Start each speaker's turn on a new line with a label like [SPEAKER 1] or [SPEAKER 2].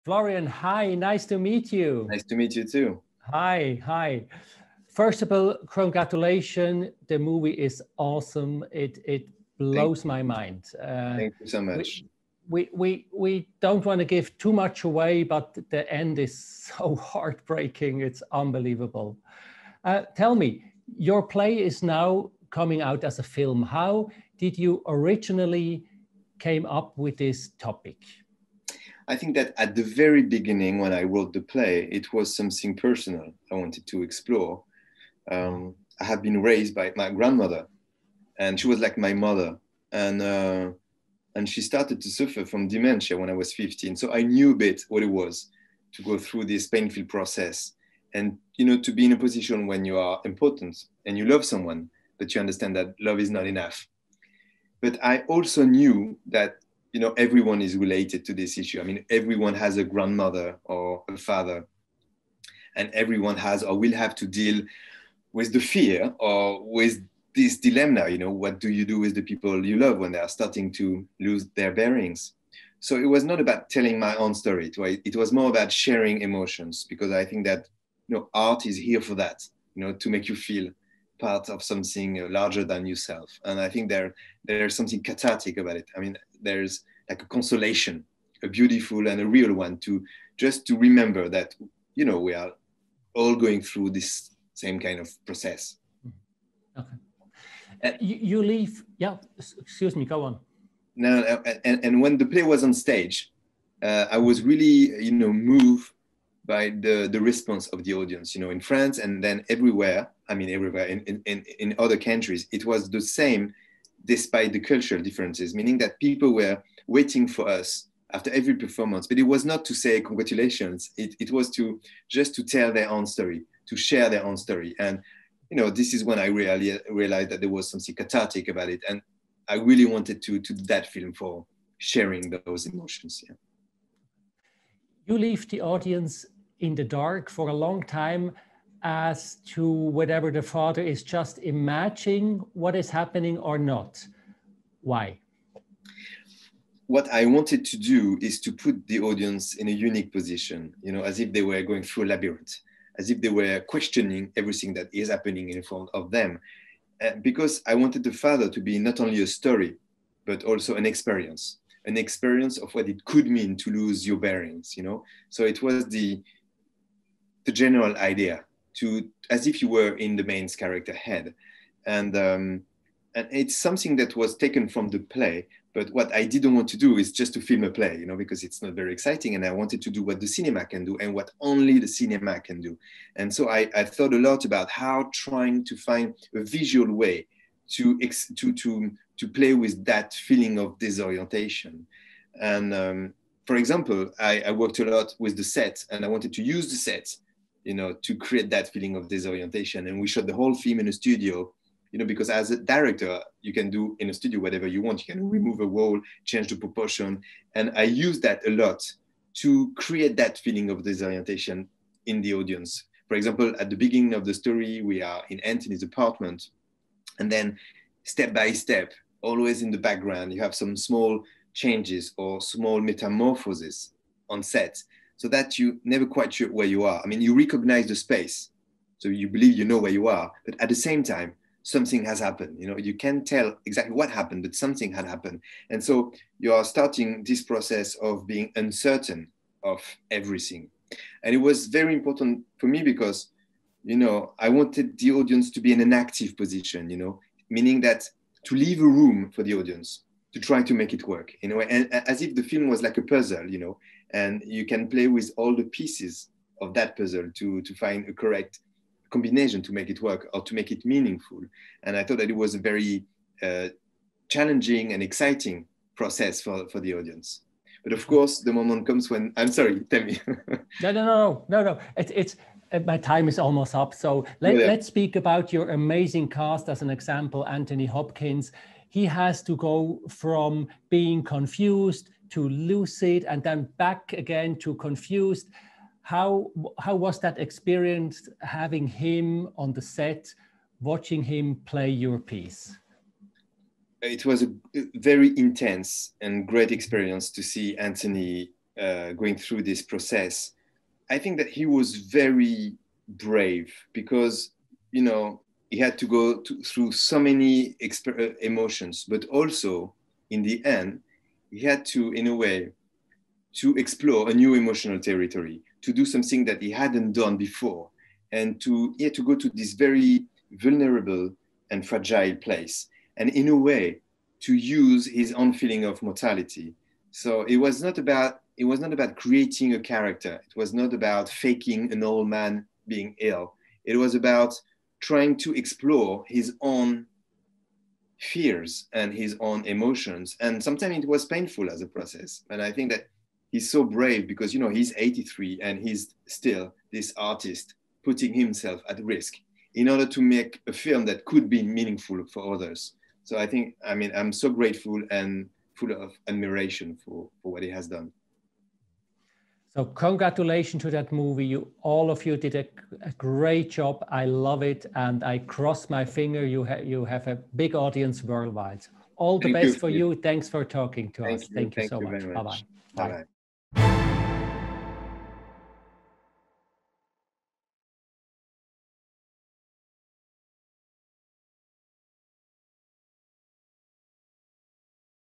[SPEAKER 1] Florian, hi, nice to meet you.
[SPEAKER 2] Nice to meet you too.
[SPEAKER 1] Hi. First of all, congratulations. The movie is awesome. It blows my mind.
[SPEAKER 2] Thank you so much.
[SPEAKER 1] We don't want to give too much away, but the end is so heartbreaking. It's unbelievable. Tell me, your play is now coming out as a film. How did you originally came up with this topic?
[SPEAKER 2] I think that at the very beginning, when I wrote the play, it was something personal I wanted to explore. I have been raised by my grandmother, and she was like my mother, and she started to suffer from dementia when I was 15. So I knew a bit what it was to go through this painful process, and to be in a position when you are important and you love someone, but you understand that love is not enough. But I also knew that everyone is related to this issue. I mean, everyone has a grandmother or a father, and everyone has or will have to deal with the fear or with this dilemma. What do you do with the people you love when they are starting to lose their bearings? So it was not about telling my own story. It was more about sharing emotions, because I think that art is here for that, to make you feel part of something larger than yourself. And I think there's something cathartic about it. I mean, there's like a consolation, a beautiful and a real one, to remember that, we are all going through this same kind of process.
[SPEAKER 1] Okay. You leave, yeah, excuse me, go on.
[SPEAKER 2] No, and when the play was on stage, I was really, moved by the response of the audience, in France and then everywhere. I mean, everywhere in other countries, it was the same, despite the cultural differences, meaning that people were waiting for us after every performance. But it was not to say congratulations. It was to tell their own story, to share their own story. And, this is when I really realized that there was something cathartic about it. And I really wanted to do that film for sharing those emotions. Yeah.
[SPEAKER 1] You leave the audience in the dark for a long time as to whether the father is just imagining what is happening or not. Why?
[SPEAKER 2] What I wanted to do is to put the audience in a unique position, as if they were going through a labyrinth, as if they were questioning everything that is happening in front of them. Because I wanted the father to be not only a story, but also an experience of what it could mean to lose your bearings, So it was the general idea, as if you were in the main character head. And it's something that was taken from the play. But what I didn't want to do is just to film a play, because it's not very exciting. And I wanted to do what the cinema can do and what only the cinema can do. And so I thought a lot about how trying to find a visual way to play with that feeling of disorientation. And for example, I worked a lot with the set, and I wanted to use the set, to create that feeling of disorientation. And we shot the whole film in a studio, because as a director, you can do in a studio whatever you want. You can remove a wall, change the proportion. And I use that a lot to create that feeling of disorientation in the audience. For example, at the beginning of the story, we are in Anthony's apartment. And then step by step, always in the background, you have some small changes or small metamorphoses on set, so that you never quite sure where you are. I mean, you recognize the space, so you believe you know where you are, but at the same time, something has happened. You can't tell exactly what happened, but something had happened. And so you are starting this process of being uncertain of everything. And it was very important for me because, I wanted the audience to be in an active position, meaning that to leave a room for the audience to try to make it work, and as if the film was like a puzzle, and you can play with all the pieces of that puzzle to find a correct combination to make it work or to make it meaningful. And I thought that it was a very challenging and exciting process for the audience. But of course, the moment comes when, I'm sorry, tell me.
[SPEAKER 1] No. It's my time is almost up. So let's speak about your amazing cast. As an example, Anthony Hopkins. He has to go from being confused to lucid and then back again to confused. How was that experience, having him on the set, watching him play your piece?
[SPEAKER 2] It was a very intense and great experience to see Anthony going through this process, I think that he was very brave because, you know, he had to go through so many emotions, but also in the end, he had to, in a way, to explore a new emotional territory, to do something that he hadn't done before, and to go to this very vulnerable and fragile place, and in a way, to use his own feeling of mortality. So it was not about creating a character. It was not about faking an old man being ill. It was about trying to explore his own fears and his own emotions. And sometimes it was painful as a process. And I think that he's so brave because, you know, he's 83 and he's still this artist putting himself at risk in order to make a film that could be meaningful for others. So I think, I mean, I'm so grateful and full of admiration for what he has done.
[SPEAKER 1] So congratulations to that movie. All of you did a great job. I love it. And I cross my finger. You have a big audience worldwide. All the best for you. Thanks for talking to us. Thank you so much. Bye-bye.
[SPEAKER 2] Bye-bye.